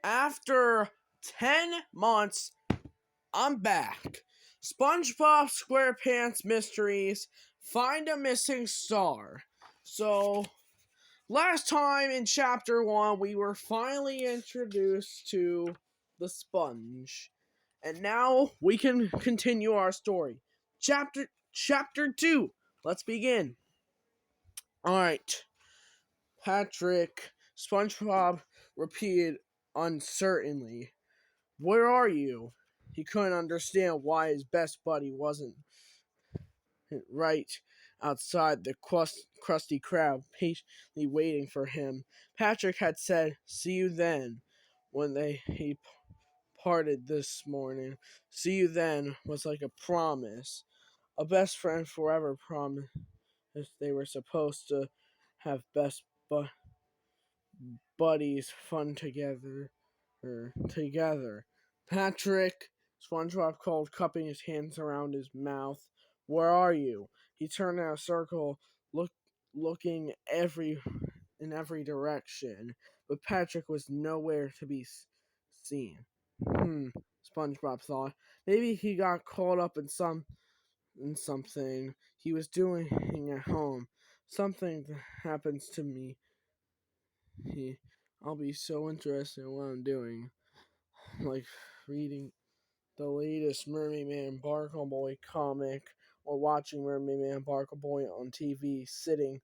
After 10 months, I'm back. SpongeBob SquarePants Mysteries Find a Missing Star. So, last time in Chapter 1, we were finally introduced to the sponge. And now we can continue our story. Chapter 2. Let's begin. Alright. Patrick, SpongeBob repeated uncertainly. Where are you? He couldn't understand why his best buddy wasn't right outside the Krusty Krab, patiently waiting for him. Patrick had said, "See you then," when he parted this morning. "See you then" was like a promise. A best friend forever promise. They were supposed to have best buddies fun together. Patrick, SpongeBob called, cupping his hands around his mouth. Where are you? He turned in a circle, looking in every direction, but Patrick was nowhere to be seen. SpongeBob thought. Maybe he got caught up in something he was doing at home. Something that happens to me. I'll be so interested in what I'm doing. Like reading the latest Mermaid Man Barkle Boy comic or watching Mermaid Man Barkle Boy on TV, sitting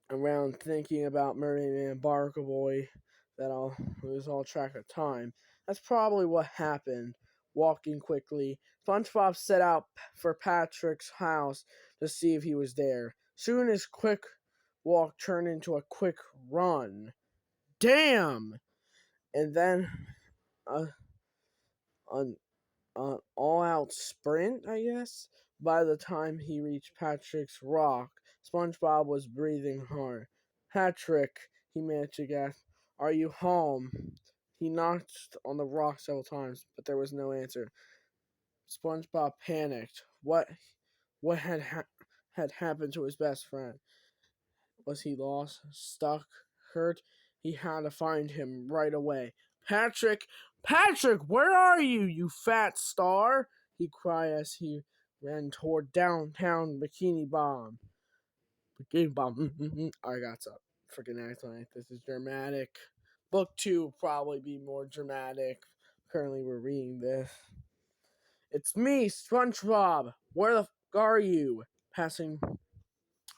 around thinking about Mermaid Man Barkle Boy, that I'll lose all track of time. That's probably what happened. Walking quickly, SpongeBob set out for Patrick's house to see if he was there. Soon his quick walk turned into a quick run. Damn! And then an all-out sprint, I guess. By the time he reached Patrick's rock, SpongeBob was breathing hard. "Patrick," he managed to gasp, "are you home?" He knocked on the rock several times, but there was no answer. SpongeBob panicked. What had happened to his best friend? Was he lost, stuck, hurt? He had to find him right away. Patrick, where are you, you fat star?" he cried as he ran toward downtown Bikini Bomb. Bikini Bomb. I got some freaking accent. This is dramatic. Book 2 will probably be more dramatic. Currently, we're reading this. "It's me, SpongeBob. Where the f are you?" Passing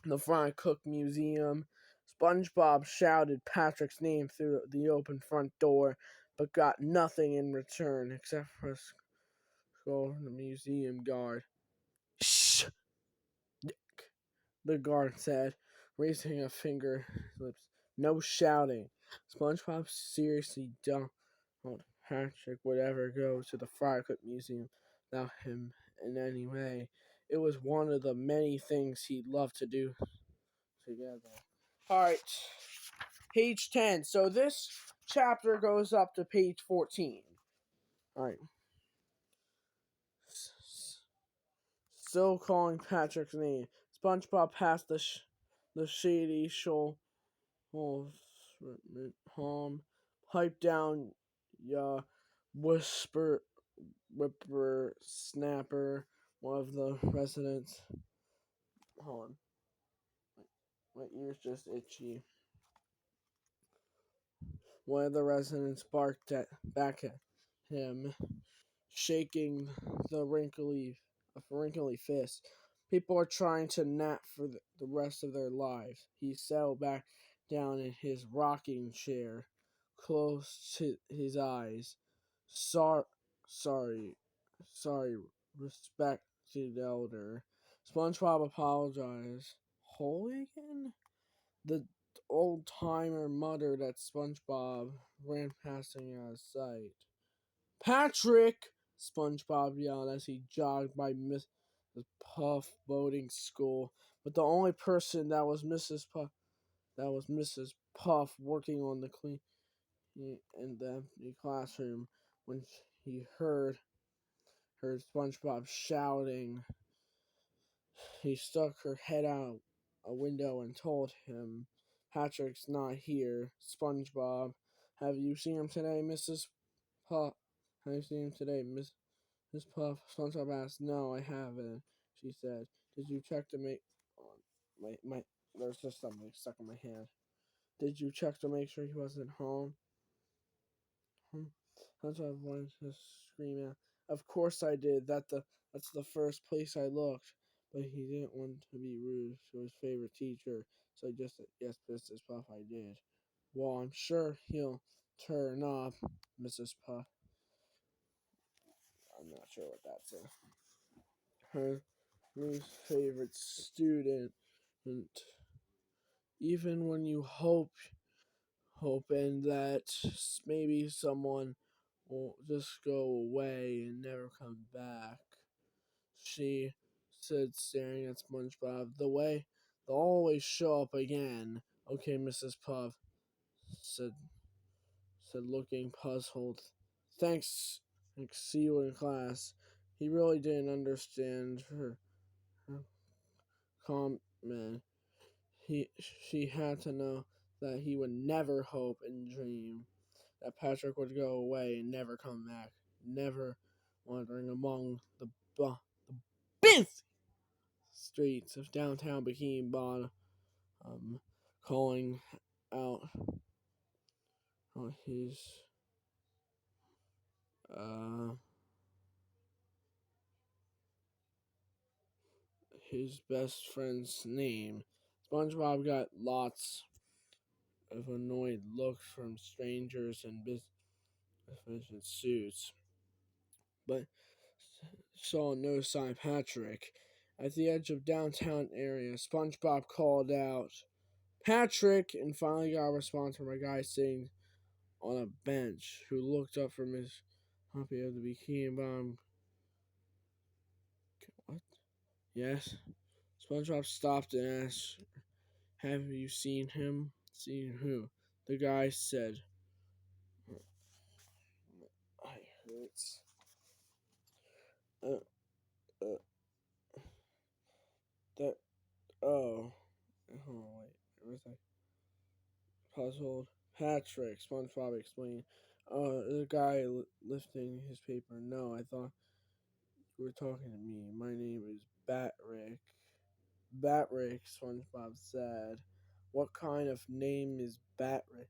the Fry Cook Museum, SpongeBob shouted Patrick's name through the open front door, but got nothing in return except for a scold from the museum guard. "Shh!" the guard said, raising a finger to his lips. "No shouting." SpongeBob seriously doubted Patrick would ever go to the Fry Cook Museum without him in any way. It was one of the many things he'd love to do together. Alright, page 10. So this chapter goes up to page 14. Alright. Still calling Patrick's name, SpongeBob passed the shady shoal home, piped down, ya whipper snapper, one of the residents. Hold on. My ear's just itchy. One of the residents barked back at him, shaking the wrinkly fist. "People are trying to nap for the rest of their lives." He settled back down in his rocking chair, closed his eyes. Sorry, respected elder." SpongeBob apologized. "Hooligan?" The old-timer muttered at SpongeBob, ran past him out of sight. "Patrick!" SpongeBob yelled as he jogged by Mrs. Puff boating school. But the only person that was Mrs. Puff working on the clean in the empty classroom when he heard SpongeBob shouting. He stuck her head out a window and told him, "Patrick's not here." SpongeBob Have you seen him today, Mrs. Puff? Have you seen him today, Miss Puff? SpongeBob asked. No, I haven't, she said. Did you check to make... my there's just something stuck in my hand. Did you check to make sure he wasn't home? SpongeBob wanted to scream out. Of course I did. That's the first place I looked. But he didn't want to be rude to his favorite teacher, so he just said, yes, Mrs. Puff, I did. Well, I'm sure he'll turn up, Mrs. Puff. I'm not sure what that's her least favorite student. And even when you hoping that maybe someone will just go away and never come back, she said, staring at SpongeBob. They'll always show up again. Okay, Mrs. Puff, said looking puzzled. Thanks, see you in class. He really didn't understand her comment. She had to know that he would never hope and dream that Patrick would go away and never come back, never wandering among the busy streets of downtown Bikini Bottom, calling out his uh his best friend's name. SpongeBob got lots of annoyed looks from strangers in business suits, but saw no sign of Patrick. At the edge of downtown area, SpongeBob called out, Patrick, and finally got a response from a guy sitting on a bench who looked up from his copy of the Bikini Bottom. What? Yes? SpongeBob stopped and asked, have you seen him? Seen who? The guy said, I hurts. Uh, uh, that, oh. Oh, wait. Was I puzzled? Patrick, SpongeBob explained. The guy lifting his paper. No, I thought you were talking to me. My name is Batrick. Batrick, SpongeBob said. What kind of name is Batrick?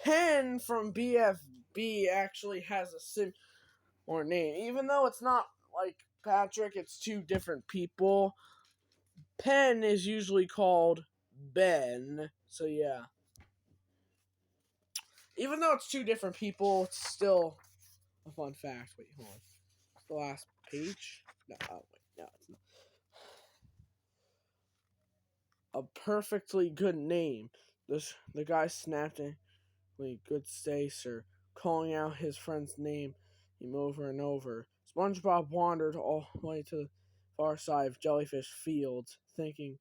Penn from BFB actually has a similar name. Even though it's not like Patrick, it's two different people. Penn is usually called Ben. So, yeah. Even though it's two different people, it's still a fun fact. Wait, hold on. The last page? No, oh, wait, no, it's not. A perfectly good name. The guy snapped it. Good stay, sir, calling out his friend's name over and over. SpongeBob wandered all the way to the far side of Jellyfish Field, thinking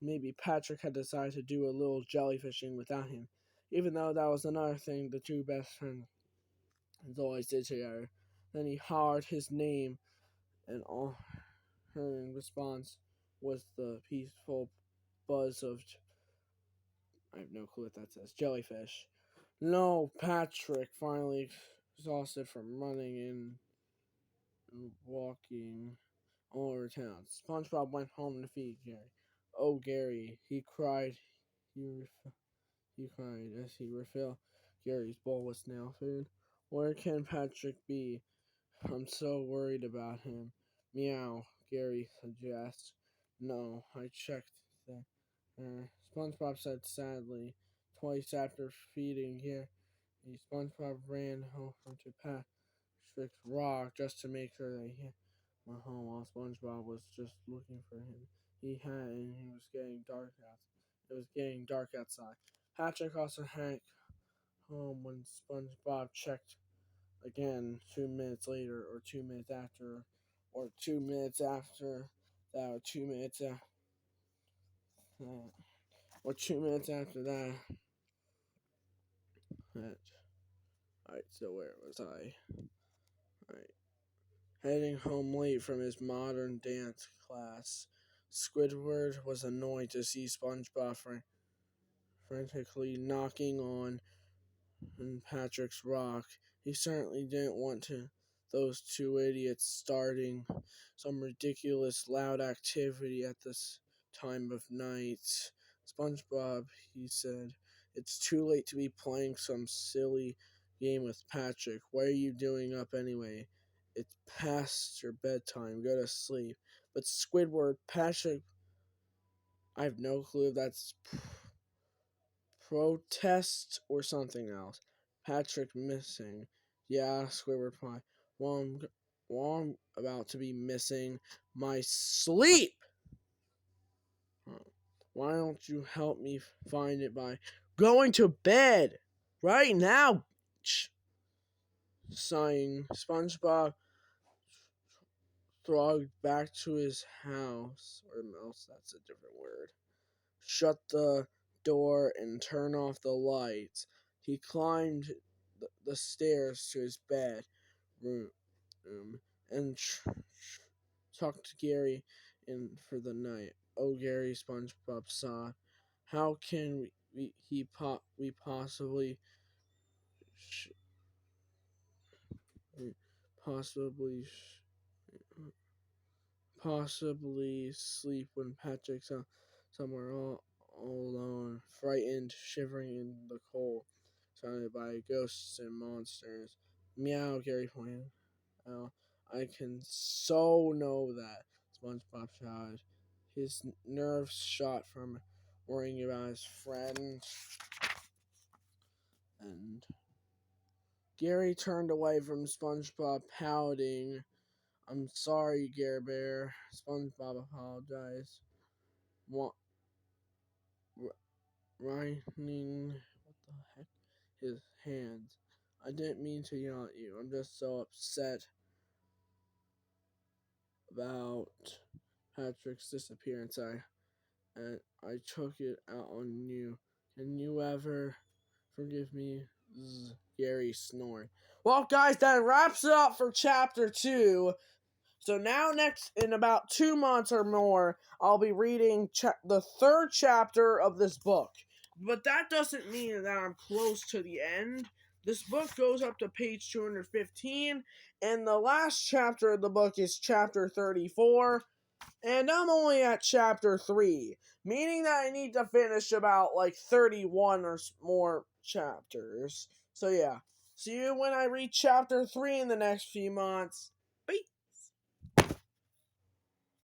maybe Patrick had decided to do a little jellyfishing without him, even though that was another thing the two best friends always did together. Then he hollered his name, and all her response was the peaceful buzz of, I have no clue what that says, jellyfish. No, Patrick, finally exhausted from running and walking all over town. SpongeBob went home to feed Gary. Oh, Gary, he cried. He cried as he refilled Gary's bowl with snail food. Where can Patrick be? I'm so worried about him. Meow, Gary suggests. No, I checked that. SpongeBob said sadly. Twice after feeding Gary, SpongeBob ran home to Patrick's rock just to make sure that he went home while SpongeBob was just looking for him. He was getting dark out. It was getting dark outside. Patrick also had home when SpongeBob checked again 2 minutes later, or 2 minutes after, or 2 minutes after that, or 2 minutes after that, or 2 minutes after that. Alright, so where was I? Alright. Heading home late from his modern dance class, Squidward was annoyed to see SpongeBob frantically knocking on in Patrick's rock. He certainly didn't want those two idiots starting some ridiculous loud activity at this time of night. SpongeBob, he said, it's too late to be playing some silly game with Patrick. What are you doing up anyway? It's past your bedtime. Go to sleep. But Squidward, Patrick, I have no clue if that's protest or something else. Patrick missing. Yeah, Squidward replied. Well, I'm about to be missing my sleep. Why don't you help me find it by going to bed right now? Sighing, SpongeBob throgged back to his house. Or else that's a different word. Shut the door and turn off the lights. He climbed the stairs to his bedroom and tucked Gary in for the night. Oh, Gary, SpongeBob sobbed. How can we possibly possibly possibly sleep when Patrick's somewhere all alone, frightened, shivering in the cold, surrounded by ghosts and monsters? Meow, Gary pointed out. I can so know that, SpongeBob shouted, his nerves shot from worrying about his friend. And Gary turned away from SpongeBob, pouting. I'm sorry, Gare Bear. SpongeBob apologized. Writing, what the heck? His hands. I didn't mean to yell at you. I'm just so upset about Patrick's disappearance. I took it out on you. Can you ever forgive me? Gary snored. Well, guys, that wraps it up for chapter 2. So now in about 2 months or more, I'll be reading the 3rd chapter of this book. But that doesn't mean that I'm close to the end. This book goes up to page 215, and the last chapter of the book is chapter 34, and I'm only at chapter 3, meaning that I need to finish about 31 or more chapters. So yeah, see you when I read chapter 3 in the next few months.